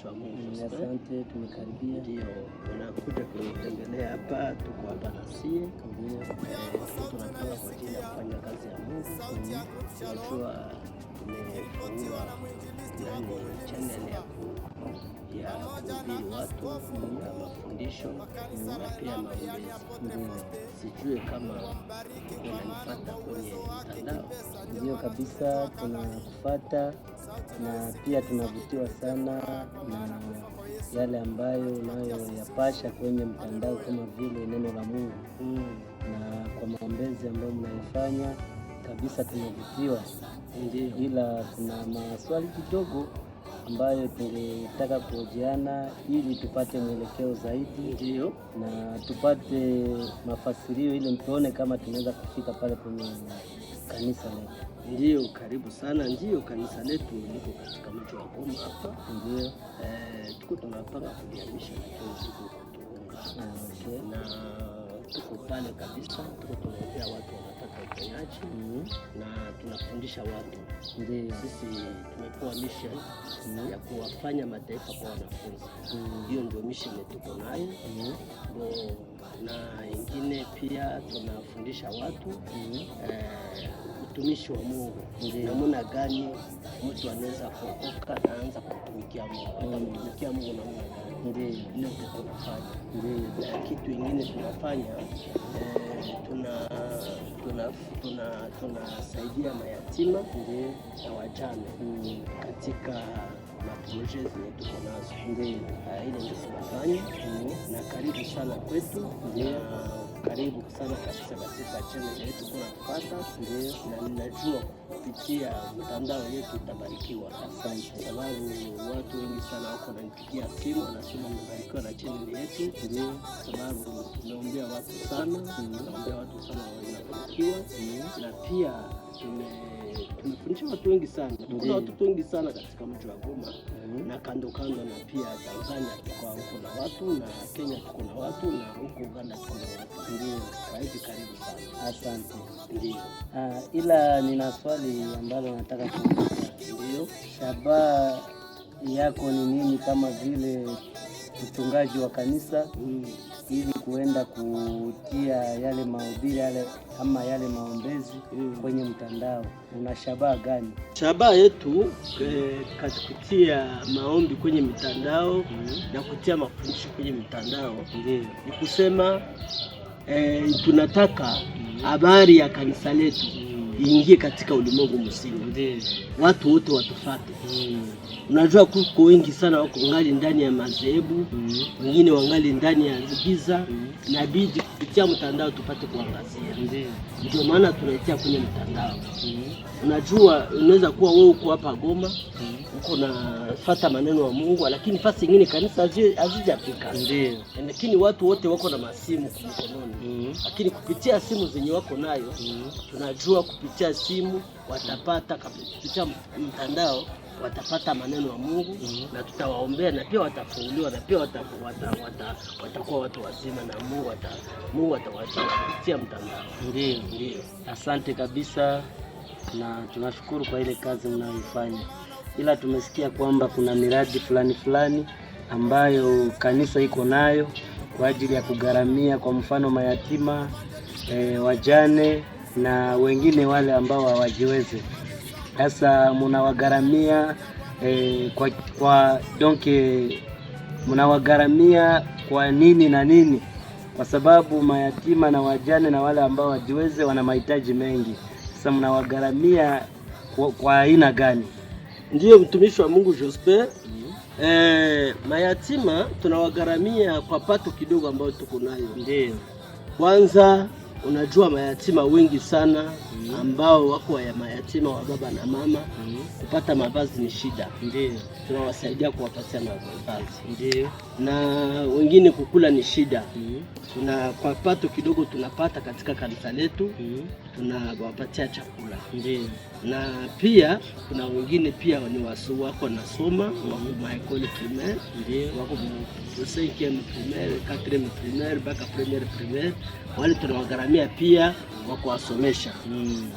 wa Mungu. Asante, tumekaribia. Ndio, unakuja kunitembelea hapa, tuko hapa na sie. Tunapanga kwa ajili ya kufanya kazi ya Mungu. Tunajua tumefungua channel ya kuhubiri watu na mafundisho na pia maombezi. Sijue kama unanifuata kwenye mtandao. Ndio kabisa, tunakufuata na pia tunavutiwa sana na yale ambayo unayoyapasha kwenye mtandao kama vile neno la Mungu na kwa maombezi ambayo mnayofanya kabisa tunavutiwa. Ndio. Ila kuna maswali kidogo ambayo tungetaka kuhojiana ili tupate mwelekeo zaidi. Ndio. Na tupate mafasirio ili tuone kama tunaweza kufika pale kwenye kanisa letu. Ndio, karibu sana. Ndio, kanisa letu liko katika mji wa Goma hapa. Ndio. Tuko tunapanga kuliamisha lakini tuko kutunga. Okay. Na tuko pale kabisa, tuko tunaombea watu wanapata uponyaji na tunafundisha watu. Ndio. Sisi tumepewa mission ya kuwafanya mataifa kwa wanafunzi. Hiyo ndio mission tuko nayo. Na ingine pia tunafundisha watu utumishi wa Mungu. Namna gani mtu anaweza kuokoka na anza kutumikia Mungu. Atamtumikia Mungu namna gani? Ndio tuko tunafanya. Na kitu kingine tunafanya tunasaidia mayatima na wajane katika maproje zenye tuko nazo. Ile ndio tunafanya. Na karibu sana kwetu. Karibu sana kabisa katika channel yetu kunatupata. Na ninajua kupitia mtandao yetu utabarikiwa. Asante. Sababu watu wengi sana wako wananipigia simu wanasema mbarikiwa na channel yetu. Sababu tunaombea watu sana, tunaombea watu sana wanabarikiwa. Na pia tumefundisha watu wengi sana. Kuna watu wengi sana katika mji wa Goma na kando na pia Tanzania tuko huko na watu, na Kenya tuko na watu, na huko Uganda tuko na watu. Ndio, karibu sana. Asante. Ndio. Ila nina swali ambalo nataka kuuliza. Ndio. Shabaha yako ni nini kama vile mchungaji wa kanisa ili kuenda kutia yale mahubiri yale ama yale maombezi kwenye mtandao? Una shabaha gani? Shabaha yetu kutia maombi kwenye mitandao na kutia mafundisho kwenye mitandao ni kusema tunataka habari ya kanisa letu iingie katika ulimwengu mzima. Watu wote watufuate. Unajua kuko wengi sana wako ngali ndani ya madhehebu, wengine wangali ndani ya giza, na bidi kupitia mtandao tupate kuangazia. Ndio maana tunaitia kwenye mtandao. Unajua unaweza kuwa wewe uko hapa Goma, uko nafuata maneno ya Mungu, lakini fasi nyingine kanisa hazijafika. Lakini watu wote wako na masimu mkononi. Lakini kupitia simu zenye wako nayo, tunajua kupitia simu watapata, kupitia mtandao watapata maneno ya Mungu na tutawaombea, na pia watafunguliwa, na pia watakuwa watu wazima, na Mungu atawatia kupitia mtandao. Ndio. Asante kabisa, na tunashukuru kwa ile kazi mnayoifanya. Ila tumesikia kwamba kuna miradi fulani ambayo kanisa iko nayo kwa ajili ya kugharamia, kwa mfano mayatima, wajane na wengine wale ambao hawajiwezi. Sasa mnawagharamia mnawagharamia kwa nini na nini? Kwa sababu mayatima na wajane na wale ambao hawajiwezi wana mahitaji mengi. Sasa mnawagharamia kwa aina gani? Ndio, mtumishi wa Mungu Jospe. Mayatima tunawagharamia kwa pato kidogo ambayo tuko nayo. Ndio. Kwanza unajua mayatima wengi sana ambao wako ya mayatima wa baba na mama, kupata mavazi ni shida. Ndio. Tunawasaidia kuwapatia mavazi. Ndio. Na wengine kukula ni shida. Tuna kwa pato kidogo tunapata katika kanisa letu, tunawapatia chakula. Ndiyo. Na pia kuna wengine pia ni wako nasoma, wako maekole primaire, wako 5e primaire, 4e primaire mpaka premiere primaire, wale tunawagharamia pia kwa kuwasomesha.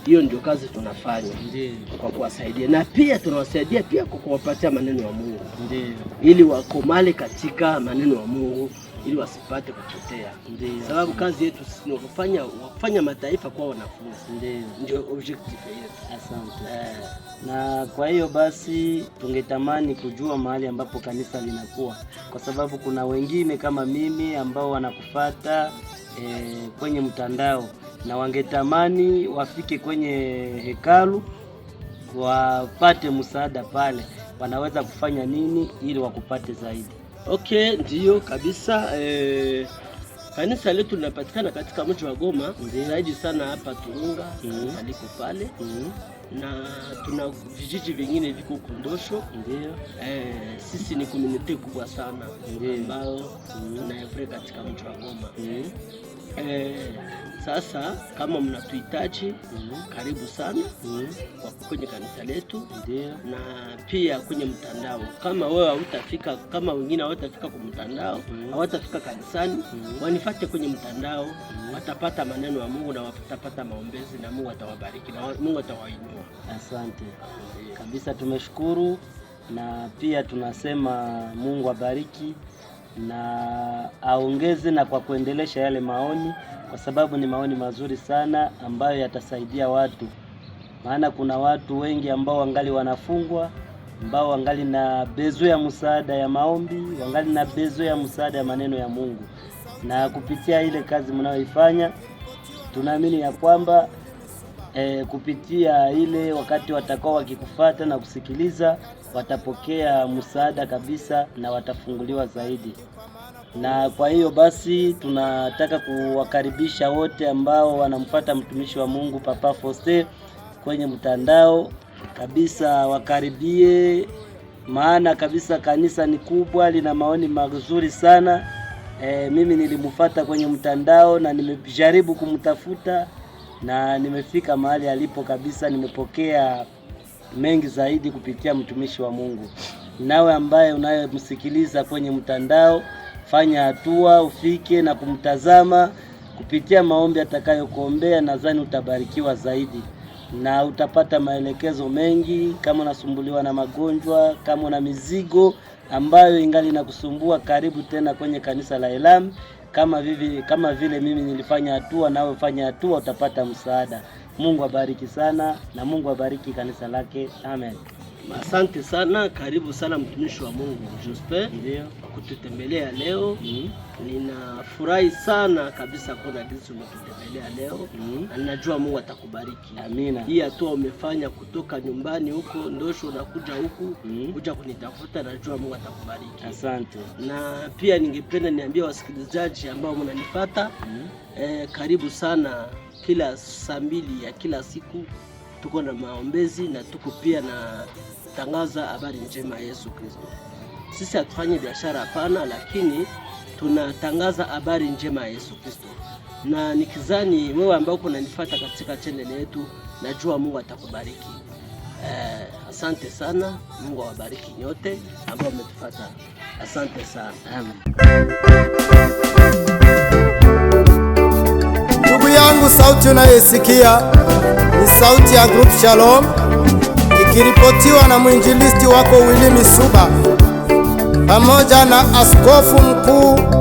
Hiyo ndio kazi tunafanya. Ndiyo. Kwa kuwasaidia, na pia tunawasaidia pia kwa kuwapatia maneno ya Mungu. Ndiyo. Ili wakomale katika maneno ya Mungu, ili wasipate kupotea. Ndiyo. Sababu kazi yetu ni kufanya mataifa kwa wanafunzi. Ndio objective yetu. Asante. Na kwa hiyo basi tungetamani kujua mahali ambapo kanisa linakuwa, kwa sababu kuna wengine kama mimi ambao wanakufuata kwenye mtandao na wangetamani wafike kwenye hekalu wapate msaada pale. Wanaweza kufanya nini ili wakupate zaidi? Okay, ndiyo kabisa. Kanisa letu linapatikana katika mji wa Goma, zaidi sana hapa Turunga, aliko pale. Na tuna vijiji vingine viko Kondosho. Ndiyo. Sisi ni community kubwa sana ambao tunaevre katika mji wa Goma. Sasa kama mnatuhitaji, karibu sana kwa kwenye kanisa letu. Ndiyo. Na pia kwenye mtandao, kama wewe hautafika, kama wengine hawatafika kwa mtandao, hawatafika kanisani, wanifuate kwenye mtandao, watapata maneno ya Mungu na watapata maombezi, na Mungu atawabariki na Mungu atawainua. Asante. Kabisa tumeshukuru, na pia tunasema Mungu abariki na aongeze na kwa kuendelesha yale maoni, kwa sababu ni maoni mazuri sana ambayo yatasaidia watu. Maana kuna watu wengi ambao wangali wanafungwa, ambao wangali na bezo ya msaada ya maombi, wangali na bezo ya msaada ya maneno ya Mungu. Na kupitia ile kazi mnayoifanya, tunaamini ya kwamba kupitia ile wakati watakao wakikufuata na kusikiliza, watapokea msaada kabisa na watafunguliwa zaidi. Na kwa hiyo basi tunataka kuwakaribisha wote ambao wanamfuata mtumishi wa Mungu Papa Faustin kwenye mtandao kabisa, wakaribie, maana kabisa kanisa ni kubwa, lina maoni mazuri sana. Mimi nilimfuata kwenye mtandao na nimejaribu kumtafuta na nimefika mahali alipo kabisa. Nimepokea mengi zaidi kupitia mtumishi wa Mungu. Nawe ambaye unayemsikiliza kwenye mtandao, fanya hatua ufike na kumtazama kupitia maombi atakayokuombea. Nadhani utabarikiwa zaidi na utapata maelekezo mengi. Kama unasumbuliwa na magonjwa, kama una mizigo ambayo ingali na kusumbua, karibu tena kwenye kanisa la Elam. Kama vile mimi nilifanya hatua, nawe fanya hatua, utapata msaada. Mungu abariki sana na Mungu abariki kanisa lake. Amen. Asante sana, karibu sana mtumishi wa Mungu Jospe. Ndio kututembelea leo. Ninafurahi sana kabisa kuona jinsi umetutembelea leo. Ninajua Mungu atakubariki. Amina. Hii hatua umefanya kutoka nyumbani huko Ndosho unakuja huku kuja kunitafuta, najua Mungu atakubariki. Asante. Na pia ningependa niambie wasikilizaji ambao mnanifuata, karibu sana. Kila saa 2 ya kila siku tuko na maombezi na tuko pia na tangaza habari njema ya Yesu Kristo. Sisi hatufanyi biashara hapana, lakini tunatangaza habari njema ya Yesu Kristo. Na nikizani wewe ambao unanifuata katika channel yetu, najua Mungu atakubariki. Asante sana. Mungu awabariki nyote ambao mmetufuata. Asante sana. Amen. Ndugu yangu, sauti unayesikia ni sauti ya Group Shalom, ikiripotiwa na mwinjilisti wako Willy Misuba pamoja na askofu mkuu